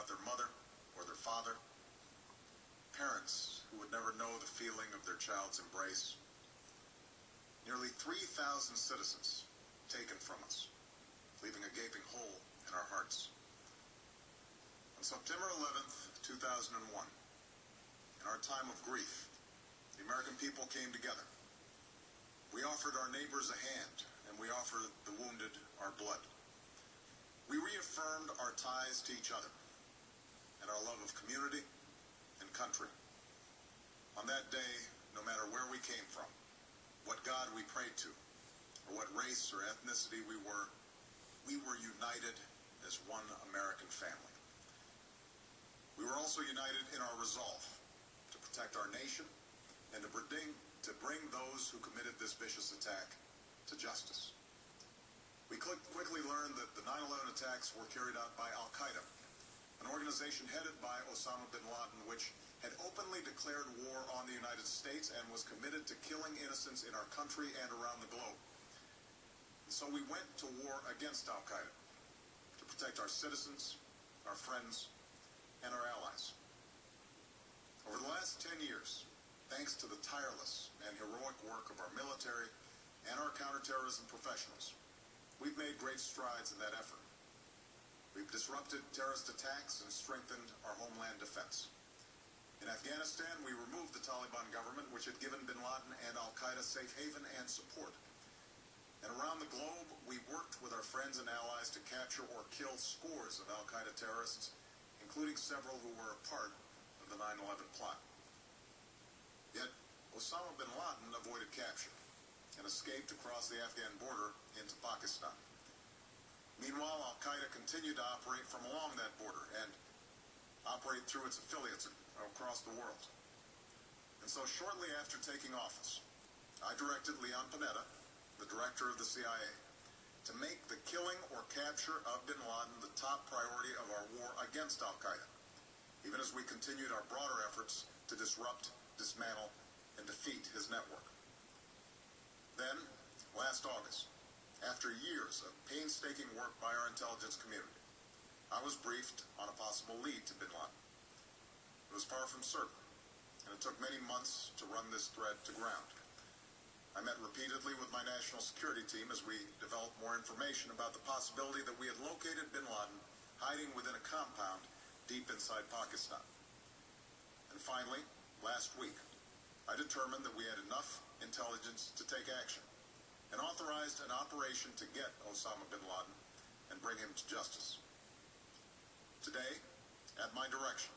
without their mother or their father, parents who would never know the feeling of their child's embrace. Nearly 3,000 citizens taken from us, leaving a gaping hole in our hearts. On September 11th, 2001, in our time of grief, the American people came together. We offered our neighbors a hand, and we offered the wounded our blood. We reaffirmed our ties to each other and our love of community and country. On that day, no matter where we came from, what God we prayed to, or what race or ethnicity we were united as one American family. We were also united in our resolve to protect our nation and to bring those who committed this vicious attack to justice. We quickly learned that the 9/11 attacks were carried out by Al-Qaeda, an organization headed by Osama Bin Laden, which had openly declared war on the United States and was committed to killing innocents in our country and around the globe. And so we went to war against Al-Qaeda to protect our citizens, our friends, and our allies. Over the last 10 years, thanks to the tireless and heroic work of our military and our counterterrorism professionals, we've made great strides in that effort. We've disrupted terrorist attacks and strengthened our homeland defense. In Afghanistan, we removed the Taliban government, which had given Bin Laden and Al-Qaeda safe haven and support. And around the globe, we worked with our friends and allies to capture or kill scores of Al-Qaeda terrorists, including several who were a part of the 9/11 plot. Yet, Osama Bin Laden avoided capture and escaped across the Afghan border into Pakistan. Meanwhile, Al-Qaeda continued to operate from along that border and operate through its affiliates across the world. And so shortly after taking office, I directed Leon Panetta, the director of the CIA, to make the killing or capture of Bin Laden the top priority of our war against Al-Qaeda, even as we continued our broader efforts to disrupt, dismantle, and defeat his network. Then, last August, after years of painstaking work by our intelligence community, I was briefed on a possible lead to Bin Laden. It was far from certain, and it took many months to run this thread to ground. I met repeatedly with my national security team as we developed more information about the possibility that we had located Bin Laden hiding within a compound deep inside Pakistan. And finally, last week, I determined that we had enough intelligence to take action and authorized an operation to get Osama Bin Laden and bring him to justice. Today, at my direction,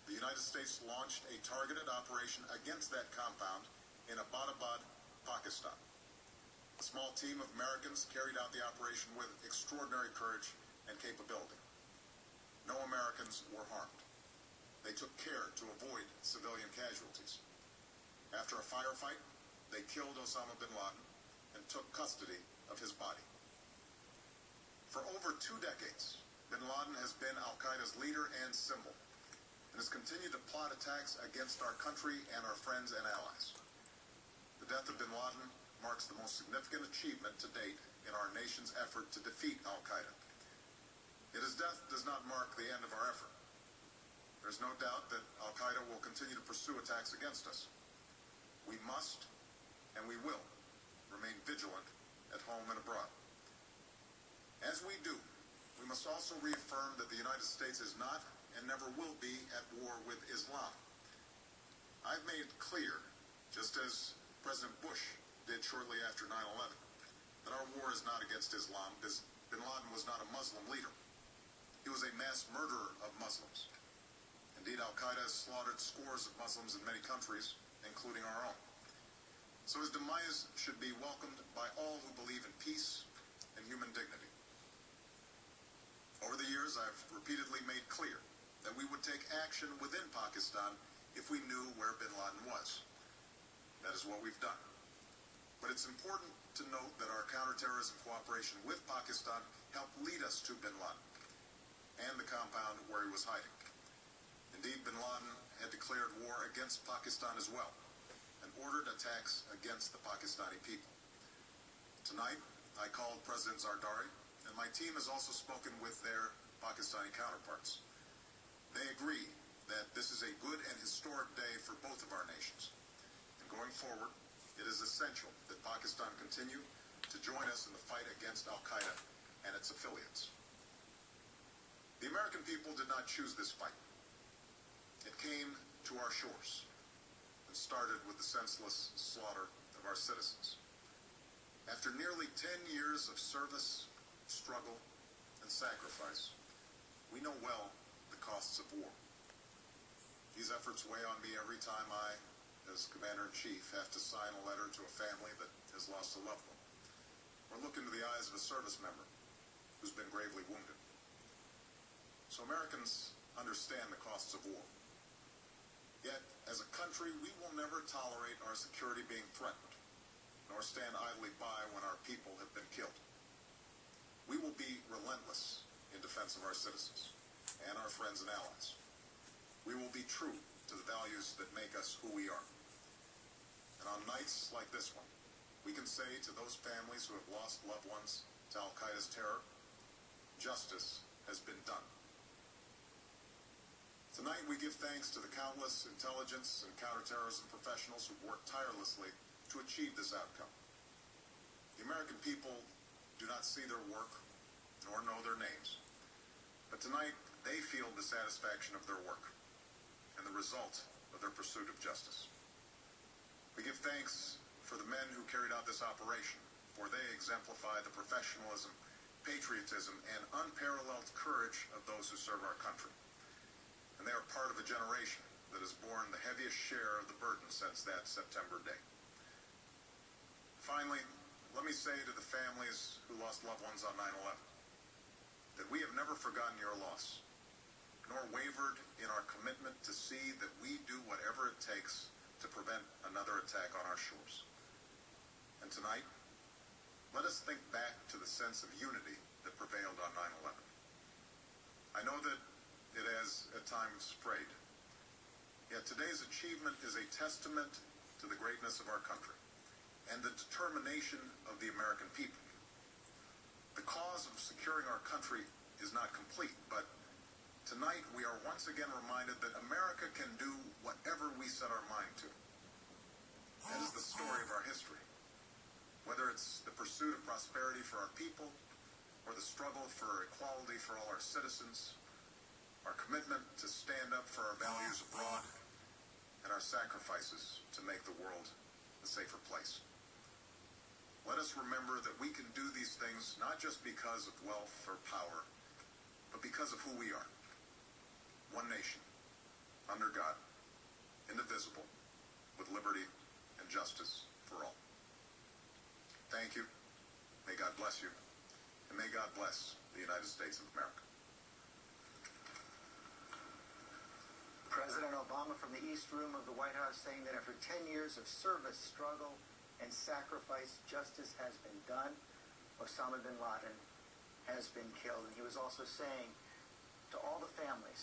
the United States launched a targeted operation against that compound in Abbottabad, Pakistan. A small team of Americans carried out the operation with extraordinary courage and capability. No Americans were harmed. They took care to avoid civilian casualties. After a firefight, they killed Osama Bin Laden and took custody of his body. For over 2 decades, Bin Laden has been Al-Qaeda's leader and symbol, and has continued to plot attacks against our country and our friends and allies. The death of Bin Laden marks the most significant achievement to date in our nation's effort to defeat Al-Qaeda. Yet his death does not mark the end of our effort. There's no doubt that Al-Qaeda will continue to pursue attacks against us. We must, and we will, remain vigilant at home and abroad. As we do, we must also reaffirm that the United States is not and never will be at war with Islam. I've made clear, just as President Bush did shortly after 9/11, that our war is not against Islam, because Bin Laden was not a Muslim leader. He was a mass murderer of Muslims. Indeed, Al-Qaeda has slaughtered scores of Muslims in many countries, including our own. So his demise should be welcomed by all who believe in peace and human dignity. Over the years, I've repeatedly made clear that we would take action within Pakistan if we knew where Bin Laden was. That is what we've done. But it's important to note that our counterterrorism cooperation with Pakistan helped lead us to Bin Laden and the compound where he was hiding. Indeed, Bin Laden had declared war against Pakistan as well and ordered attacks against the Pakistani people. Tonight, I called President Zardari, and my team has also spoken with their Pakistani counterparts. They agree that this is a good and historic day for both of our nations. And going forward, it is essential that Pakistan continue to join us in the fight against Al-Qaeda and its affiliates. The American people did not choose this fight. It came to our shores and started with the senseless slaughter of our citizens. After nearly 10 years of service, struggle, and sacrifice, we know well the costs of war. These efforts weigh on me every time I, as Commander-in-Chief, have to sign a letter to a family that has lost a loved one, or look into the eyes of a service member who's been gravely wounded. So Americans understand the costs of war. Yet, as a country, we will never tolerate our security being threatened, nor stand idly by when our people have been killed. We will be relentless in defense of our citizens and our friends and allies. We will be true to the values that make us who we are. And on nights like this one, we can say to those families who have lost loved ones to Al-Qaeda's terror, justice has been done. Tonight we give thanks to the countless intelligence and counterterrorism professionals who've worked tirelessly to achieve this outcome. The American people do not see their work nor know their names, but tonight they feel the satisfaction of their work and the result of their pursuit of justice. We give thanks for the men who carried out this operation, for they exemplify the professionalism, patriotism, and unparalleled courage of those who serve our country. And they are part of a generation that has borne the heaviest share of the burden since that September day. Finally, let me say to the families who lost loved ones on 9/11 that we have never forgotten your loss, nor wavered in our commitment to see that we do whatever it takes to prevent another attack on our shores. And tonight, let us think back to the sense of unity that prevailed on 9/11. I know that it has at times frayed, yet today's achievement is a testament to the greatness of our country and the determination of the American people. The cause of securing our country is not complete, but tonight we are once again reminded that America can do whatever we set our mind to. That is the story of our history. Whether it's the pursuit of prosperity for our people, or the struggle for equality for all our citizens, our commitment to stand up for our values abroad, and our sacrifices to make the world a safer place. Let us remember that we can do these things not just because of wealth or power, but because of who we are. One nation, under God, indivisible, with liberty and justice for all. Thank you. May God bless you. And may God bless the United States of America. President Obama from the East Room of the White House saying that after 10 years of service, struggle, and sacrifice, justice has been done. Osama Bin Laden has been killed. And he was also saying to all the families